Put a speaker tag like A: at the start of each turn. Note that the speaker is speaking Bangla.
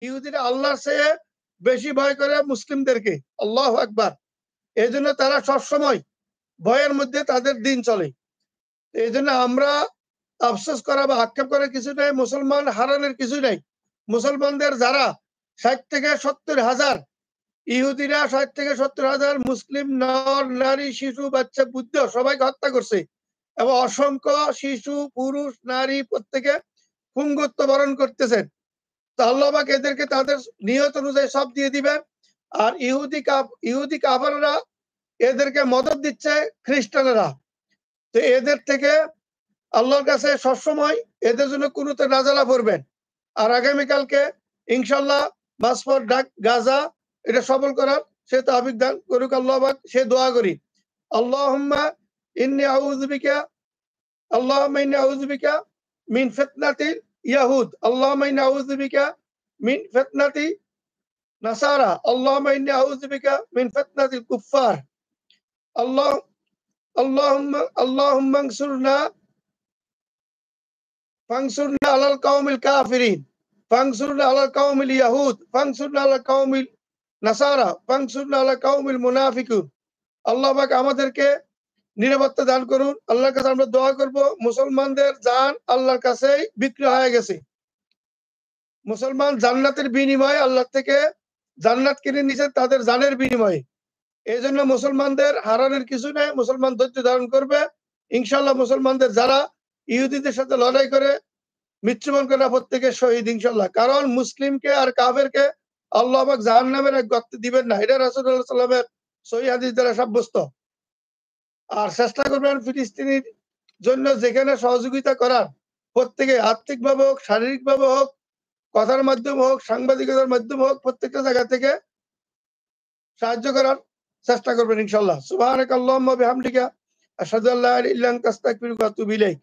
A: ইহুদিরা আল্লাহর চেয়ে বেশি ভয় করে মুসলিমদেরকে। আল্লাহু আকবার। এই জন্য তারা সবসময় ভয়ের মধ্যে তাদের দিন চলে। এই জন্য আমরা আফসোস করা বা আক্ষেপ করার কিছু নেই, মুসলমান হারানোর কিছু নেই। মুসলমানদের যারা ৬০ থেকে ৭০,০০০, ইহুদিরা ৬০ থেকে ৭০,০০০ মুসলিম নর নারী শিশু বাচ্চা বুদ্ধ সবাইকে হত্যা করছে এবং অসংখ্য শিশু পুরুষ নারী প্রত্যেকে পুঙ্গত্ব বরণ করতেছেন। তো আল্লাহ পাক এদেরকে তাদের নিয়ত অনুযায়ী সব দিয়ে দিবেন। আর ইহুদি কাফেররা এদেরকে মদদ দিচ্ছে খ্রিস্টানেরা। তো এদের থেকে আল্লাহর কাছে সবসময় এদের জন্য কুনুতে নাজালা পড়বেন। আর আগামীকালকে ইনশাল্লাহ মাসফর ডাক গাজা এটা সফল করার সে তৌফিক দান করুক আল্লাহ পাক, সে দোয়া করি। আল্লাহুম্মা ইন্নী আউযু বিকা আল্লাহুম্মা ইন্নী আউযু বিকা মিন ফিতনাতিল ইয়াহুদ, আল্লাহুম্মা ইন্নী আউযু বিকা মিন ফিতনাতি নাসারা, আল্লাহুম্মা ইন্নী আউযু বিকা মিন ফিতনাতিল কুফফার। আল্লাহ আল্লাহুম্মা আনসুরনা ফানসুরনা আলাল কওমিল কাফিরিন, ফানসুরনা আলাল কওমিল ইয়াহুদ, ফানসুরনা আলাল কওমিল নাসারা, ফানসুরনা আলাল কওমিল মুনাফিকুন। আল্লাহ পাক আমাদেরকে নিরাপত্তা দান করুন। আল্লাহর কাছে আমরা দোয়া করব, মুসলমানদের জান আল্লাহর কাছেই বিক্রি হয়ে গেছে। মুসলমান জান্নাতের বিনিময়ে আল্লাহ থেকে জান্নাত কিনে নিছে তাদের জানের বিনিময়ে। এই জন্য মুসলমানদের হারানোর কিছু নেই, মুসলমান ধৈর্য ধারণ করবে। ইনশাল্লাহ মুসলমানদের যারা ইহুদিদের সাথে লড়াই করে মৃত্যুবরণ করে প্রত্যেকে শহীদ ইনশাল্লাহ। কারণ মুসলিমকে আর কাফেরকে আল্লাহ পাক জাহান্নামের এক গর্তে দিবেন না, এটা রাসূলুল্লাহ সাল্লাল্লাহু আলাইহি ওয়াসাল্লামের সহিহ হাদিস দ্বারা সাব্যস্ত। আর চেষ্টা করবেন ফিলিস্তিনির জন্য যেখানে সহযোগিতা করার প্রত্যেকে আর্থিকভাবে হোক, শারীরিকভাবে হোক, কথার মাধ্যমে হোক, সাংবাদিকতার মাধ্যমে হোক, প্রত্যেকটা জায়গা থেকে সাহায্য করার চেষ্টা করবেন ইনশাল্লাহ। সুবহানাকাল্লাহুম্মা বিহামদিকা আশহাদু আল্লা ইলাহা ইল্লা আনতা আস্তাগফিরুকা ওয়া আতুবু ইলাইক।